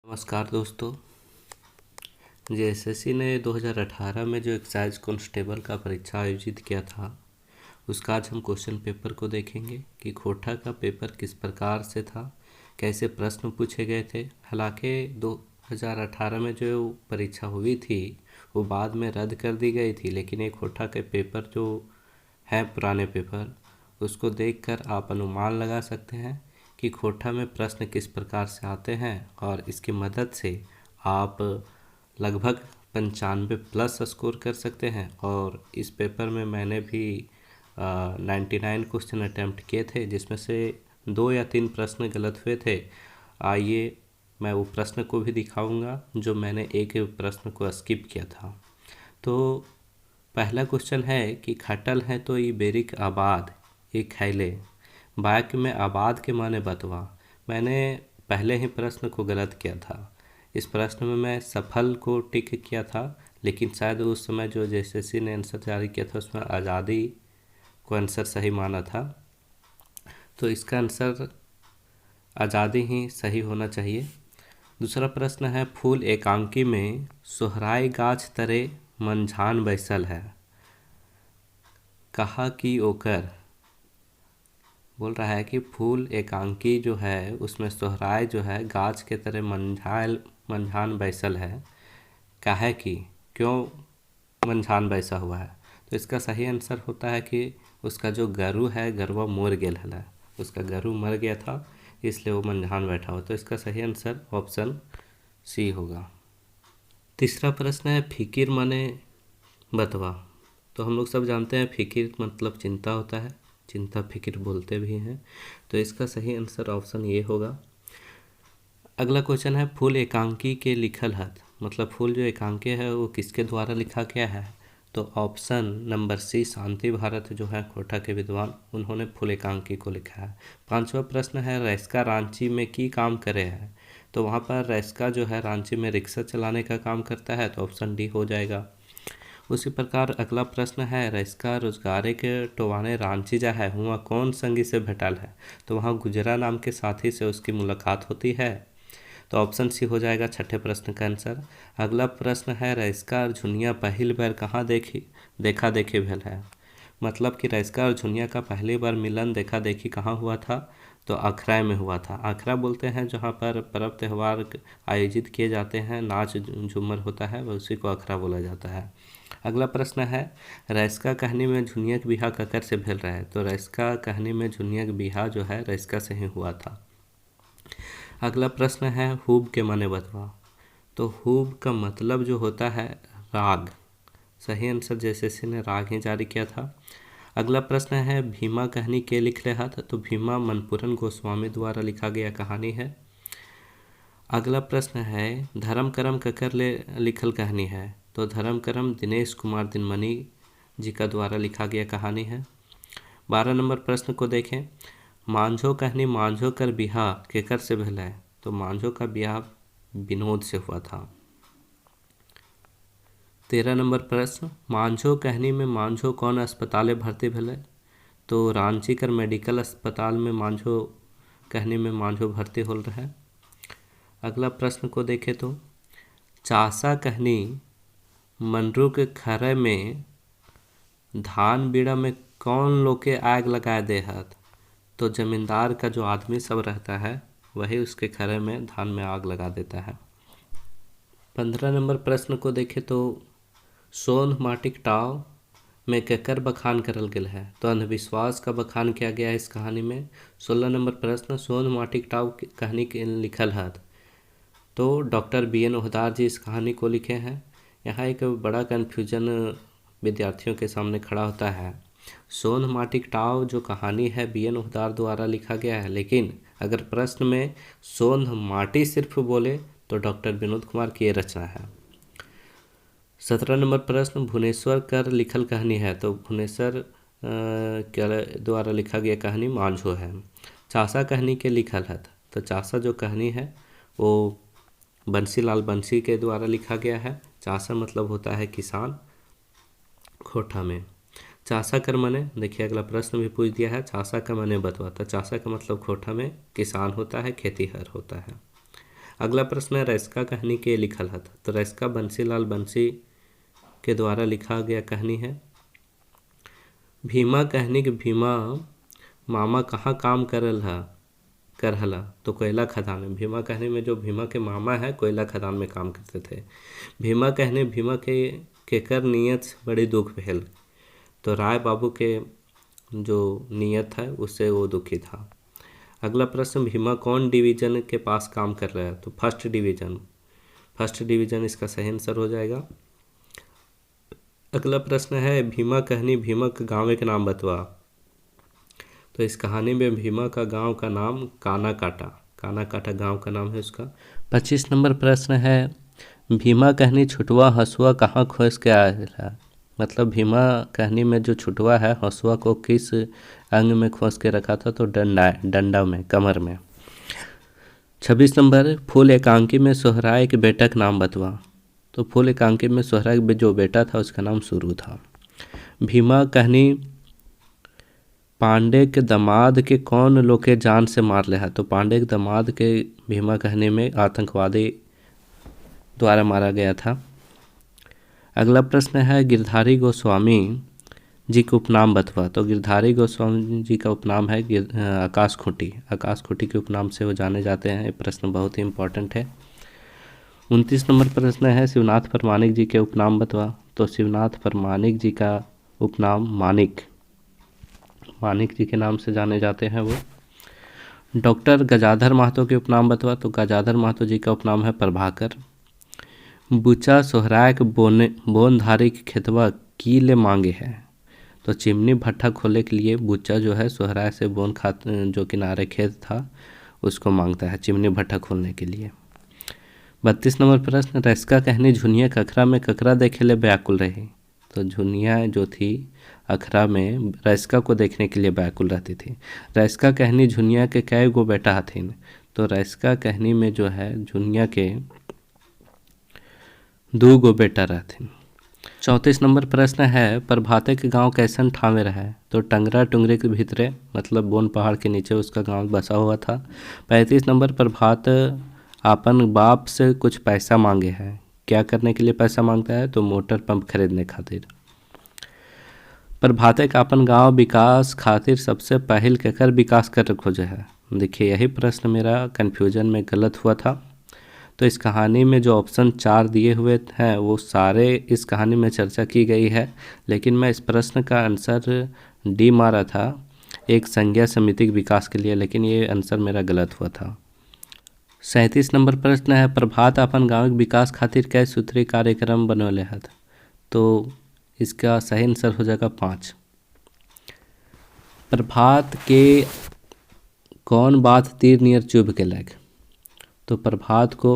नमस्कार दोस्तों। जेएसएससी ने 2018 में जो एक्साइज कांस्टेबल का परीक्षा आयोजित किया था उसका आज हम क्वेश्चन पेपर को देखेंगे कि खोटा का पेपर किस प्रकार से था, कैसे प्रश्न पूछे गए थे। हालांकि 2018 में जो परीक्षा हुई थी वो बाद में रद्द कर दी गई थी, लेकिन ये खोटा के पेपर जो है पुराने पेपर उसको देखकर आप अनुमान लगा सकते हैं कि खोटा में प्रश्न किस प्रकार से आते हैं और इसकी मदद से आप लगभग 95+ स्कोर कर सकते हैं। और इस पेपर में मैंने भी 99 क्वेश्चन अटैम्प्ट किए थे, जिसमें से 2 या 3 प्रश्न गलत हुए थे। आइए मैं वो प्रश्न को भी दिखाऊंगा जो मैंने एक प्रश्न को स्किप किया था। तो पहला क्वेश्चन है कि खटल है तो ये बेरिक आबाद ये खैले वाक्य में आबाद के माने बतवा। मैंने पहले ही प्रश्न को गलत किया था। इस प्रश्न में मैं सफल को टिक किया था, लेकिन शायद उस समय जो जेएसएससी ने आंसर जारी किया था उसमें आज़ादी को आंसर सही माना था, तो इसका आंसर आज़ादी ही सही होना चाहिए। दूसरा प्रश्न है फूल एकांकी में सोहराय गाछ तरे मंझान बैसल है, कहा कि ओकर। बोल रहा है कि फूल एकांकी जो है उसमें सोहराय जो है गाछ के तरह मंझान बैसल है, काहे कि क्यों मंझान बैसा हुआ है। तो इसका सही आंसर होता है कि उसका जो गरु है गरुआ मोर गेल है, उसका गरु मर गया था इसलिए वो मंझान बैठा हुआ। तो इसका सही आंसर ऑप्शन सी होगा। तीसरा प्रश्न है फिकिर माने बतवा। तो हम लोग सब जानते हैं फिकिर मतलब चिंता होता है, चिंता फिकिर बोलते भी हैं, तो इसका सही आंसर ऑप्शन ये होगा। अगला क्वेश्चन है फूल एकांकी के लिखल हत, मतलब फूल जो एकांकी है वो किसके द्वारा लिखा गया है। तो ऑप्शन नंबर सी शांति भारत जो है खोटा के विद्वान, उन्होंने फूल एकांकी को लिखा है। पांचवा प्रश्न है रैस्का रांची में की काम करे है। तो वहाँ पर रैस्का जो है रांची में रिक्शा चलाने का काम करता है, तो ऑप्शन डी हो जाएगा। उसी प्रकार अगला प्रश्न है रैस्का रोजगारे के टोवाने रांची जा है हुआ कौन संगी से भेटल है। तो वहाँ गुजरा नाम के साथी से उसकी मुलाकात होती है, तो ऑप्शन सी हो जाएगा छठे प्रश्न का आंसर। अगला प्रश्न है रैस्का और झुनिया पहली बार कहाँ देखा देखी भेल है। मतलब कि रैस्का और झुनिया का पहली बार मिलन देखा देखी कहाँ हुआ था। तो अखराय में हुआ था। अखरा बोलते हैं जहाँ पर पर्व त्यौहार आयोजित किए जाते हैं, नाच झूमर होता है, उसी को अखरा बोला जाता है। अगला प्रश्न है रैस्का कहानी में झुनिया के बिहा ककर से भेल रहा है। तो रैस्का कहानी में झुनिया के बिहा जो है रैस्का से ही हुआ था। अगला प्रश्न है हुब के माने बतवा। तो हुब का मतलब जो होता है राग। सही आंसर जेएसएससी ने राग ही जारी किया था। अगला प्रश्न है भीमा कहानी के लिख रहा था। तो भीमा मनपुरन गोस्वामी द्वारा लिखा गया कहानी है। अगला प्रश्न है धर्म करम ककर लिखल कहानी है। तो धर्म करम दिनेश कुमार दिनमणि जी का द्वारा लिखा गया कहानी है। 12 नंबर प्रश्न को देखें मांझो कहानी मांझो कर बिहा केकर से भेल है। तो मांझो का ब्याह विनोद से हुआ था। 13 नंबर प्रश्न मांझो कहानी में मांझो कौन अस्पताल में भर्ती भेल है। तो रांची कर मेडिकल अस्पताल में मांझो कहानी में मांझो भर्ती हो रहा है। अगला प्रश्न को देखें तो चासा कहनी मनरू के खरे में धान बीड़ा में कौन लोग के आग लगा दे हत। तो जमींदार का जो आदमी सब रहता है वही उसके खरे में धान में आग लगा देता है। 15 नंबर प्रश्न को देखें तो सोन माटिक टाव में केकर बखान करल गेल है। तो अंधविश्वास का बखान किया गया है इस कहानी में। 16 नंबर प्रश्न सोन माटिक टाव कहानी के लिखल है। तो डॉक्टर BN ओहदार जी इस कहानी को लिखे हैं। यहाँ एक बड़ा कन्फ्यूजन विद्यार्थियों के सामने खड़ा होता है। सोन माटिक टाव जो कहानी है BN ओहदार द्वारा लिखा गया है, लेकिन अगर प्रश्न में सोन माटी सिर्फ बोले तो डॉक्टर विनोद कुमार की ये रचना है। 17 नंबर प्रश्न भुवनेश्वर कर लिखल कहानी है। तो भुवनेश्वर के द्वारा लिखा गया कहानी मांझो है। चासा कहानी के लिखल है। तो चासा जो कहानी है वो बंसीलाल बंसी के द्वारा लिखा गया है। चासा मतलब होता है किसान खोटा में। चासा कर मने देखिए अगला प्रश्न भी पूछ दिया है चासा का मने बतवा। तो चासा का मतलब खोटा में किसान होता है, खेतीहर होता है। अगला प्रश्न है रैस्का कहानी के लिखल हत। तो रैस्का बंसीलाल बंसी के द्वारा लिखा गया कहानी है। भीमा कहनी कि भीमा मामा कहाँ काम करहला। तो कोयला खदान में। भीमा कहने में जो भीमा के मामा है कोयला खदान में काम करते थे। भीमा कहने भीमा के केकर नियत से बड़ी दुख भेल। तो राय बाबू के जो नियत है उससे वो दुखी था। अगला प्रश्न भीमा कौन डिवीज़न के पास काम कर रहा है। तो फर्स्ट डिवीज़न। फर्स्ट डिवीज़न इसका सही आंसर हो जाएगा। अगला प्रश्न है भीमा कहनी भीमा के गाँव के नाम बतवा। तो इस कहानी में भीमा का गांव का नाम काना काटा गांव का नाम है उसका। 25 नंबर प्रश्न है भीमा कहनी छुटवा हंसुआ कहाँ खोस के आया। मतलब भीमा कहनी में जो छुटवा है हंसुआ को किस अंग में खोस के रखा था। तो डंडा में, कमर में। 26 नंबर फूल एकांकी में सोहराय के बेटा का नाम बतवा। तो फूल एकांकी में सोहराय के जो बेटा था उसका नाम सुरू था। भीमा कहनी पांडे के दामाद के कौन लोग के जान से मार ले है। तो पांडे के दामाद के भीमा कहने में आतंकवादी द्वारा मारा गया था। अगला प्रश्न है गिरधारी गोस्वामी जी का उपनाम बतवा। तो गिरधारी गोस्वामी जी का उपनाम है आकाश खूंटी। आकाश खूंटी के उपनाम से वो जाने जाते हैं। ये प्रश्न बहुत ही इम्पोर्टेंट है। 29 नंबर प्रश्न है शिवनाथ परमाणिक जी के उपनाम बतवा। तो शिवनाथ परमाणिक जी का उपनाम मानिक जी के नाम से जाने जाते हैं वो। डॉक्टर गजाधर महतो के उपनाम बतवा। तो गजाधर महतो जी का उपनाम है प्रभाकर। बुचा सोहराय के बोनधारी के खेतवा की ले मांगे है। तो चिमनी भट्ठा खोलने के लिए बुचा जो है सोहराय से जो किनारे खेत था उसको मांगता है चिमनी भट्ठा खोलने के लिए। 32 नंबर प्रश्न रैस्का कहनी झुनिया कखरा में ककरा देखे ले व्याकुल रही। तो झुनिया जो थी अखरा में रैस्का को देखने के लिए व्याकुल रहती थी। रैस्का कहनी झुनिया के कई गो बेटा हथिन। तो रैस्का कहनी में जो है झुनिया के 2 गो बेटा रहथिन। 34 नंबर प्रश्न है प्रभाते के गांव कैसन ठावे रहे। तो टंगरा टुंगरे के भीतरे मतलब बोन पहाड़ के नीचे उसका गांव बसा हुआ था। 35 नंबर प्रभात अपन बाप से कुछ पैसा मांगे है। क्या करने के लिए पैसा मांगता है। तो मोटर पंप खरीदने खातिर। प्रभाते का अपन गांव विकास खातिर सबसे पहल केकर विकास कर खोजे है। देखिए यही प्रश्न मेरा कन्फ्यूजन में गलत हुआ था। तो इस कहानी में जो ऑप्शन 4 दिए हुए हैं वो सारे इस कहानी में चर्चा की गई है। लेकिन मैं इस प्रश्न का आंसर डी मारा था एक संज्ञा समिति के विकास के लिए। लेकिन ये आंसर मेरा गलत हुआ था। 37 नंबर प्रश्न है प्रभात अपन गाँव के विकास खातिर कै सूत्री कार्यक्रम बनौले है। तो इसका सही आंसर हो जाएगा 5। प्रभात के कौन बात तीर नियर चुभ के लग। तो प्रभात को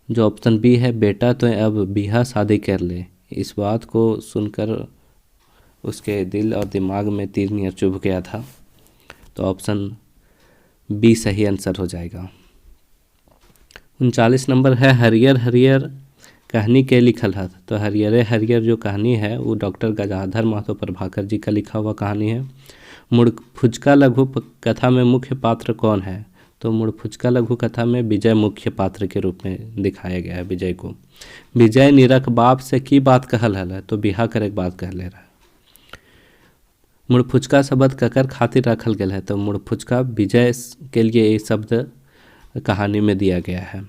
जो ऑप्शन बी है बेटा तो अब बिहा शादी कर ले, इस बात को सुनकर उसके दिल और दिमाग में तीर नियर चुभ गया था। तो ऑप्शन बी सही आंसर हो जाएगा। 39 नंबर है हरियर हरियर कहानी के लिखल है। तो हरियर हरियर जो कहानी है वो डॉक्टर गजाधर महतो प्रभाकर जी का लिखा हुआ कहानी है। मुड़फुचका लघु कथा में मुख्य पात्र कौन है। तो मुड़फुचका लघु कथा में विजय मुख्य पात्र के रूप में दिखाया गया है विजय को। विजय निरख बाप से की बात कहल है। तो बिहा करे के बात कह ले रहा है। मुड़फुचका शब्द ककर खातिर रखल गया है। तो मुड़फुचका विजय के लिए ये शब्द कहानी में दिया गया है।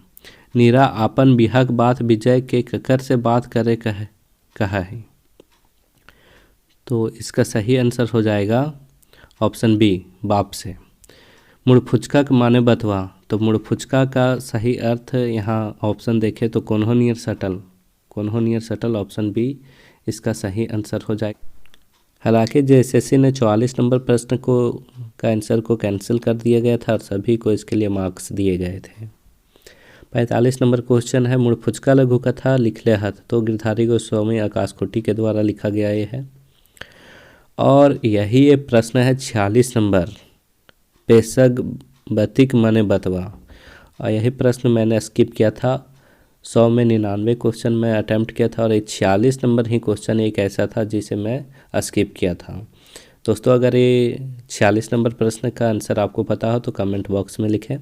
नीरा आपन बिहाक बात विजय के ककर से बात करे कहा है। तो इसका सही आंसर हो जाएगा ऑप्शन बी बाप से। मुड़फुचका के माने बतवा। तो मुड़फुचका का सही अर्थ यहाँ ऑप्शन देखें तो कोन्हो नियर सटल ऑप्शन बी इसका सही आंसर हो जाएगा। हालांकि जेएसएससी ने 44 नंबर प्रश्न का आंसर को कैंसिल कर दिया गया था और सभी को इसके लिए मार्क्स दिए गए थे। 45 नंबर क्वेश्चन है मुड़फुचका लघु कथा लिखले हथ। तो गिरधारी गोस्वामी आकाश खूंटी के द्वारा लिखा गया ये है। और यही ये प्रश्न है 46 नंबर पेशग बतिक मने बतवा। और यही प्रश्न मैंने स्किप किया था। 100 में 99 क्वेश्चन में अटैम्प्ट किया था और ये 46 नंबर ही क्वेश्चन एक ऐसा था जिसे मैं स्किप किया था। दोस्तों अगर ये 46 नंबर प्रश्न का आंसर आपको पता हो तो कमेंट बॉक्स में लिखें।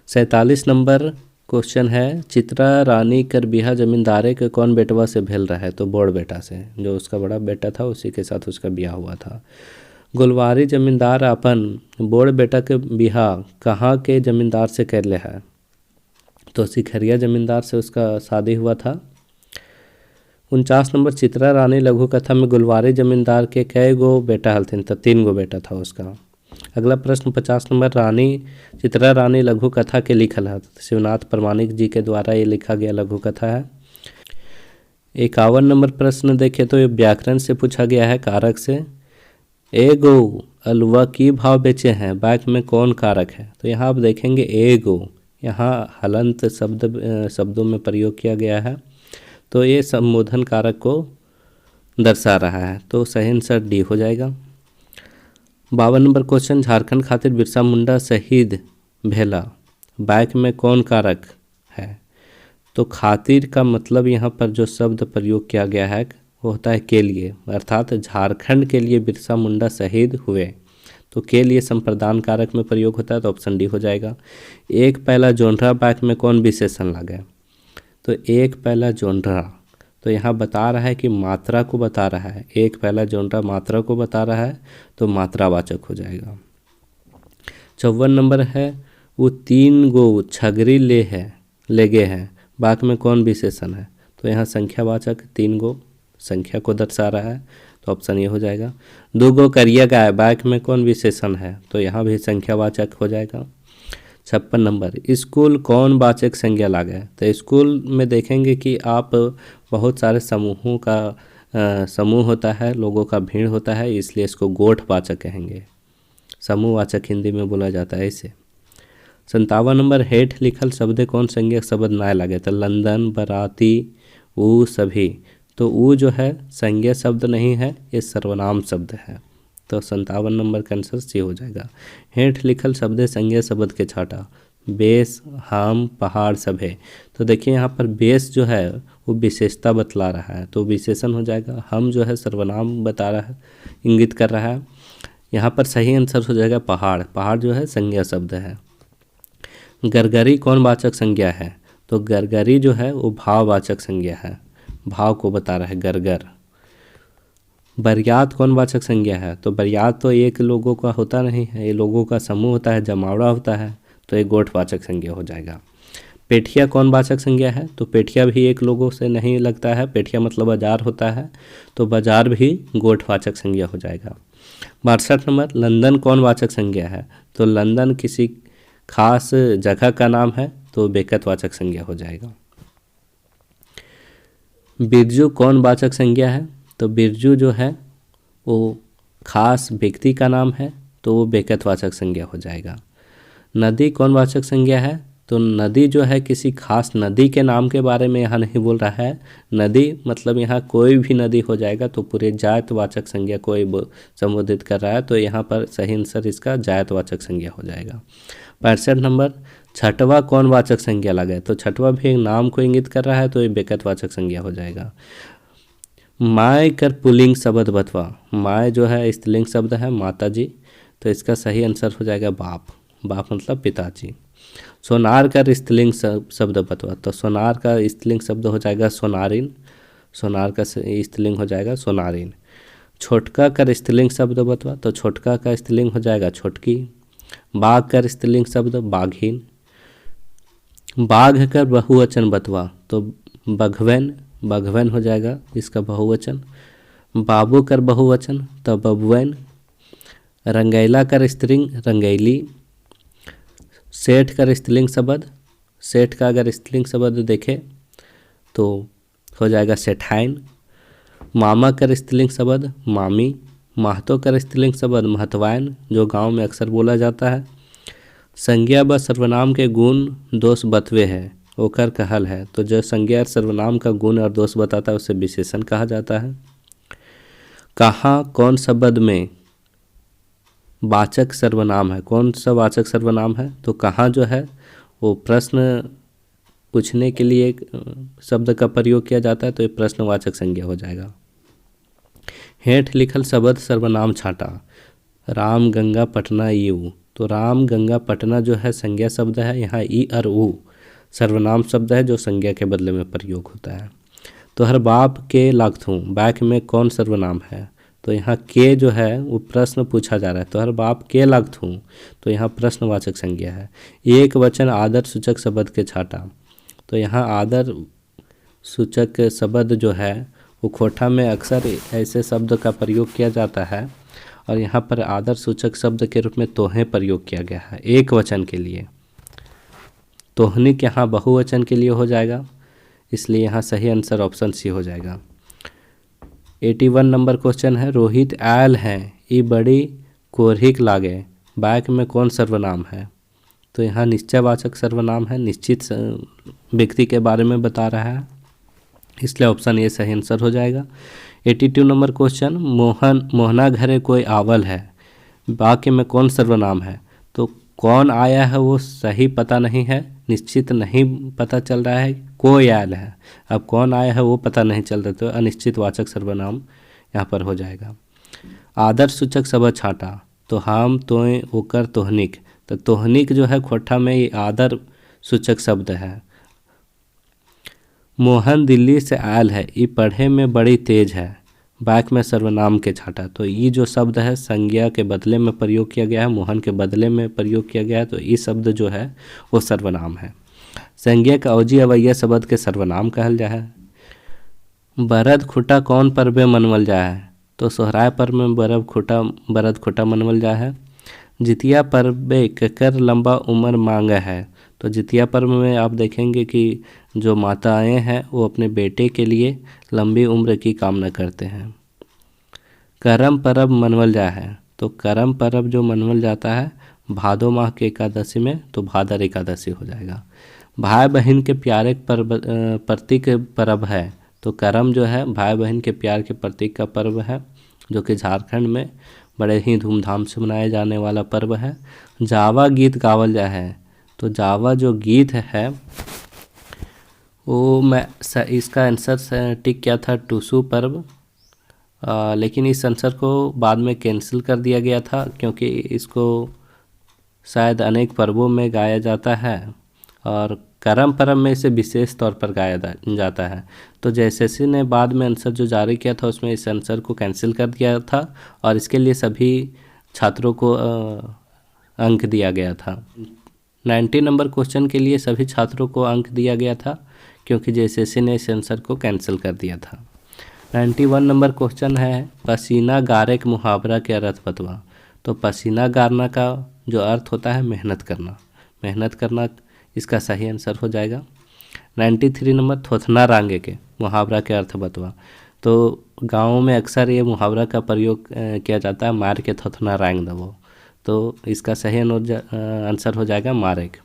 47 नंबर क्वेश्चन है, चित्रा रानी कर बिहा जमींदारे के कौन बेटवा से भेल रहा है? तो बड़ बेटा से, जो उसका बड़ा बेटा था उसी के साथ उसका बिहा हुआ था। गोलवारी जमींदार अपन बड़ बेटा के बिहा कहाँ के जमींदार से कर ले है? तो सिखरिया जमींदार से उसका शादी हुआ था। 49 नंबर, चित्रा रानी लघु कथा में गोलवारी जमींदार के कई गो बेटा हलथिन? तो 3 गो बेटा था उसका। अगला प्रश्न 50 नंबर, चित्रा रानी लघु कथा के लिखल है? शिवनाथ प्रामाणिक जी के द्वारा ये लिखा गया लघु कथा है। 51 नंबर प्रश्न देखें तो ये व्याकरण से पूछा गया है, कारक से। एगो अलुआ की भाव बेचे हैं, वाक्य में कौन कारक है? तो यहाँ आप देखेंगे एगो, यहाँ हलंत शब्दों में प्रयोग किया गया है, तो ये संबोधन कारक को दर्शा रहा है, तो सही आंसर डी हो जाएगा। 52 नंबर क्वेश्चन, झारखंड खातिर बिरसा मुंडा शहीद भेला, वाक्य में कौन कारक है? तो खातिर का मतलब यहाँ पर जो शब्द प्रयोग किया गया है वो होता है के लिए, अर्थात झारखंड के लिए बिरसा मुंडा शहीद हुए, तो के लिए संप्रदान कारक में प्रयोग होता है, तो ऑप्शन डी हो जाएगा। एक पहला जोंधरा, वाक्य में कौन विशेषण लगे? तो एक पहला जोंधरा, तो यहाँ बता रहा है कि मात्रा को बता रहा है, एक पहला जोंधरा मात्रा को बता रहा है, तो मात्रावाचक हो जाएगा। 54 नंबर है, वो 3 गो छगरी ले गए हैं, वाक्य में कौन विशेषण है? तो यहाँ संख्यावाचक 3 गो संख्या को दर्शा रहा है, तो ऑप्शन ये हो जाएगा। 2 गो करिया गाय, वाक्य में कौन विशेषण है? तो यहाँ भी संख्यावाचक हो जाएगा। 56 नंबर, स्कूल कौन वाचक संज्ञा लागे? तो स्कूल में देखेंगे कि आप बहुत सारे समूहों का समूह होता है, लोगों का भीड़ होता है, इसलिए इसको गोठवाचक कहेंगे, समूहवाचक हिंदी में बोला जाता है इसे। 57 नंबर, हेठ लिखल शब्द कौन संज्ञक शब्द ना लगे? तो लंदन, बराती, वो सभी, तो वो जो है संज्ञा शब्द नहीं है, ये सर्वनाम शब्द है, तो 57 नंबर का आंसर सी हो जाएगा। हेठ लिखल शब्द संज्ञा शब्द के छाटा, बेस, हम, पहाड़, सभे, तो देखिए यहाँ पर बेस जो है वो विशेषता बतला रहा है, तो विशेषण हो जाएगा। हम जो है सर्वनाम बता रहा है, इंगित कर रहा है, यहाँ पर सही आंसर हो जाएगा पहाड़, पहाड़ जो है संज्ञा शब्द है। गरगरी कौन वाचक संज्ञा है? तो गरगरी जो है वो भाववाचक संज्ञा है, भाव को बता रहा है गरगर। बरियात कौन वाचक संज्ञा है? तो बरियात तो एक लोगों का होता नहीं है, ये लोगों का समूह होता है, जमावड़ा होता है, तो एक गोठवाचक संज्ञा हो जाएगा। पेठिया कौन वाचक संज्ञा है? तो पेठिया भी एक लोगों से नहीं लगता है, पेठिया मतलब बाजार होता है, तो बाजार भी गोठवाचक संज्ञा हो जाएगा। 62 नंबर, लंदन कौन वाचक संज्ञा है? तो लंदन किसी खास जगह का नाम है, तो बेकतवाचक संज्ञा हो जाएगा। बिरजू कौन वाचक संज्ञा है? तो बिरजू जो है वो खास व्यक्ति का नाम है, तो वो बेकतवाचक संज्ञा हो जाएगा। नदी कौन वाचक संज्ञा है? तो नदी जो है किसी खास नदी के नाम के बारे में यहाँ नहीं बोल रहा है, नदी मतलब यहाँ कोई भी नदी हो जाएगा, तो पूरे जातवाचक संज्ञा को संबोधित कर रहा है, तो यहाँ पर सही आंसर इसका जातवाचक संज्ञा हो जाएगा। 65 नंबर, छठवा कौन वाचक संज्ञा लगे? तो छठवा भी एक नाम को इंगित कर रहा है, तो ये बेकतवाचक संज्ञा हो जाएगा। माय कर पुल्लिंग शब्द बतवा, माय जो है स्त्रीलिंग शब्द है, माता जी, तो इसका सही आंसर हो जाएगा बाप, बाप मतलब पिताजी। सोनार का स्त्रीलिंग शब्द बतवा, तो सोनार का स्त्रीलिंग शब्द हो जाएगा सोनारिन, सोनार का स्त्रीलिंग हो जाएगा सोनारिन। छोटका का स्त्रीलिंग शब्द बतवा, तो छोटका का स्त्रीलिंग हो जाएगा छोटकी। बाघ का स्त्रीलिंग शब्द बाघिन। बाघ का बहुवचन बतवा, तो बघवन, बघवन हो जाएगा इसका बहुवचन। बाबू कर बहुवचन, तो बबुवन। रंगैला कर स्त्रीलिंग रंगैली। सेठ कर स्त्रीलिंग शब्द, सेठ का अगर स्त्रीलिंग शब्द देखे तो हो जाएगा सेठाइन। मामा कर स्त्रीलिंग शब्द मामी। महतो कर स्त्रीलिंग शब्द महतवायन, जो गांव में अक्सर बोला जाता है। संज्ञा व सर्वनाम के गुण दोष बतवे है, ओकर कहल है, तो जो संज्ञा सर्वनाम का गुण और दोष बताता है उसे विशेषण कहा जाता है। कहाँ कौन शब्द में वाचक सर्वनाम है, कौन सा वाचक सर्वनाम है? तो कहाँ जो है वो प्रश्न पूछने के लिए शब्द का प्रयोग किया जाता है, तो ये प्रश्नवाचक संज्ञा हो जाएगा। हेठ लिखल शब्द सर्वनाम छाटा, राम गंगा पटना ई ऊ। तो राम गंगा पटना जो है संज्ञा शब्द है, यहाँ ई और ऊ सर्वनाम शब्द है जो संज्ञा के बदले में प्रयोग होता है। तो हर बाप के लागथूं बैक में कौन सर्वनाम है? तो यहाँ के जो है वो प्रश्न पूछा जा रहा है। तो हर बाप के लागथूं, तो यहाँ प्रश्नवाचक संज्ञा है। एक वचन आदर सूचक शब्द के छाटा, तो यहाँ आदर सूचक शब्द जो है वो खोटा में अक्सर ऐसे शब्द का प्रयोग किया जाता है, और यहाँ पर आदर सूचक शब्द के रूप में तोहें प्रयोग किया गया है एक वचन के लिए। तोहनिक यहाँ बहुवचन के लिए हो जाएगा, इसलिए यहाँ सही आंसर ऑप्शन सी हो जाएगा। 81 नंबर क्वेश्चन है, रोहित आयल है ई बड़ी कोरहिक लागे, बैक में कौन सर्वनाम है? तो यहाँ निश्चयवाचक सर्वनाम है, निश्चित व्यक्ति के बारे में बता रहा है, इसलिए ऑप्शन ए सही आंसर हो जाएगा। 82 नंबर क्वेश्चन, मोहना घरे कोई आवल है, वाक्य में कौन सर्वनाम है? तो कौन आया है वो सही पता नहीं है, निश्चित नहीं पता चल रहा है, कोई आयल है। अब कौन आया है वो पता नहीं चल रहा, तो अनिश्चित वाचक सर्वनाम यहाँ पर हो जाएगा। आदर सूचक शब्द छाटा, तो हम तोय ओकर तोहनिक, तो तोहनिक जो है खोटा में ये आदर सूचक शब्द है। मोहन दिल्ली से आयल है, ये पढ़े में बड़ी तेज है, बैक में सर्वनाम के छाटा, तो ये जो शब्द है संज्ञा के बदले में प्रयोग किया गया है, मोहन के बदले में प्रयोग किया गया है, तो ये शब्द जो है वो सर्वनाम है। संज्ञा का अवजी अवैया शब्द के सर्वनाम कहल जा है। बरद खुटा कौन पर्व मनवल जा है? तो सोहराय पर्व में बरद खुटा मनवल जा है। जितिया पर्व ककर लंबा उम्र मांगा है, तो जितिया पर्व में आप देखेंगे कि जो माताएं हैं वो अपने बेटे के लिए लंबी उम्र की कामना करते हैं। करम पर्व मनवल जा है, तो करम पर्व जो मनवल जाता है भादो माह के एकादशी में, तो भादर एकादशी हो जाएगा। भाई बहन के प्यारे प्रतीक पर्व है, तो करम जो है भाई बहन के प्यार के प्रतीक का पर्व है, जो कि झारखंड में बड़े ही धूमधाम से मनाया जाने वाला पर्व है। जावा गीत गावल जा है, तो जावा जो गीत है वो इसका आंसर टिक किया था टूसू पर्व, लेकिन इस आंसर को बाद में कैंसिल कर दिया गया था, क्योंकि इसको शायद अनेक पर्वों में गाया जाता है और करम पर्व में इसे विशेष तौर पर गाया जाता है। तो जेएसएससी ने बाद में आंसर जो जारी किया था उसमें इस आंसर को कैंसिल कर दिया था, और इसके लिए सभी छात्रों को अंक दिया गया था। 90 नंबर क्वेश्चन के लिए सभी छात्रों को अंक दिया गया था, क्योंकि जेएसएससी ने इस आंसर को कैंसिल कर दिया था। 91 नंबर क्वेश्चन है, पसीना गारे के मुहावरा के अर्थ बतवा। तो पसीना गारना का जो अर्थ होता है मेहनत करना, मेहनत करना इसका सही आंसर हो जाएगा। 93 नंबर, थोथना रांगे के मुहावरा के अर्थ बतवा। तो गाँव में अक्सर ये मुहावरा का प्रयोग किया जाता है, मार के थोथना रांग दबो, तो इसका सही आंसर हो जाएगा मारेक।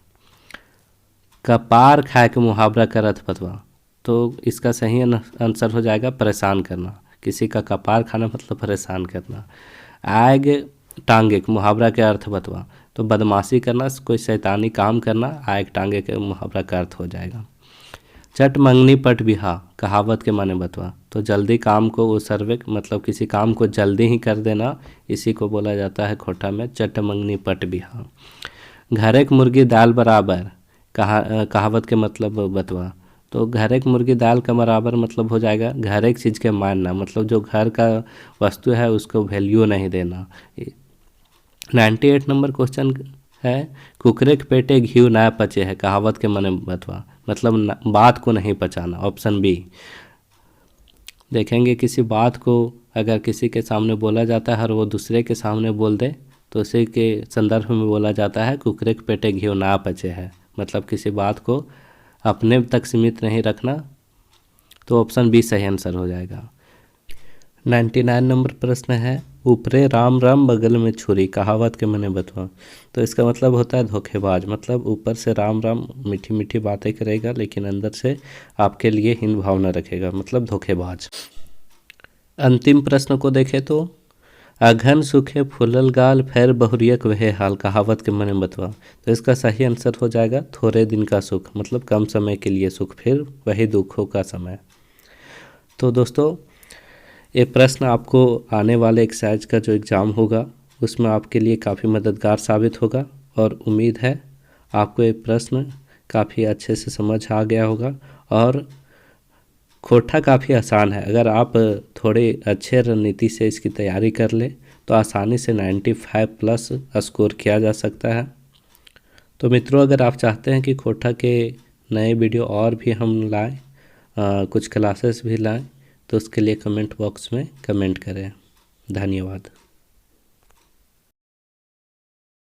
कपार खाए के मुहावरा का अर्थ बतवा, तो इसका सही आंसर हो जाएगा परेशान करना, किसी का कपार खाना मतलब परेशान करना। आग टांगे के मुहावरा के अर्थ बतवा, तो बदमाशी करना, कोई शैतानी काम करना, आग टांगे के मुहावरा का अर्थ हो जाएगा। चट मंगनी पट बिहा कहावत के माने बतवा, तो जल्दी काम को वो सर्वे मतलब किसी काम को जल्दी ही कर देना, इसी को बोला जाता है खोटा में चट मंगनी पट बिहा। घरेक मुर्गी दाल बराबर कहावत के मतलब बतवा, तो घर एक मुर्गी दाल का बराबर मतलब हो जाएगा घर एक चीज़ के मानना, मतलब जो घर का वस्तु है उसको वैल्यू नहीं देना। 98 नंबर क्वेश्चन है, कुकरे के पेटे घी ना पचे है कहावत के माने बतवा, मतलब बात को नहीं पचाना, ऑप्शन बी। देखेंगे किसी बात को अगर किसी के सामने बोला जाता है और वो दूसरे के सामने बोल दे तो उसी के संदर्भ में बोला जाता है कुकरे के पेटे घी ना पचे है, मतलब किसी बात को अपने तक सीमित नहीं रखना, तो ऑप्शन बी सही आंसर हो जाएगा। 99 नंबर प्रश्न है, ऊपरे राम राम बगल में छुरी कहावत के माने बतवा। तो इसका मतलब होता है धोखेबाज, मतलब ऊपर से राम राम मीठी मीठी बातें करेगा लेकिन अंदर से आपके लिए हीन भावना रखेगा, मतलब धोखेबाज। अंतिम प्रश्न को देखें तो, अघन सुखे फूलल गाल फेर बहुरियक वहे हाल कहावत के माने बतवा। तो इसका सही आंसर हो जाएगा थोड़े दिन का सुख, मतलब कम समय के लिए सुख फिर वही दुखों का समय। तो दोस्तों ये प्रश्न आपको आने वाले एक्साइज का जो एग्ज़ाम होगा उसमें आपके लिए काफ़ी मददगार साबित होगा। और उम्मीद है आपको ये प्रश्न काफ़ी अच्छे से समझ आ गया होगा। और खोटा काफ़ी आसान है, अगर आप थोड़े अच्छे रणनीति से इसकी तैयारी कर ले तो आसानी से 95+ स्कोर किया जा सकता है। तो मित्रों, अगर आप चाहते हैं कि खोटा के नए वीडियो और भी हम लाएं, कुछ क्लासेस भी लाएं, तो उसके लिए कमेंट बॉक्स में कमेंट करें। धन्यवाद।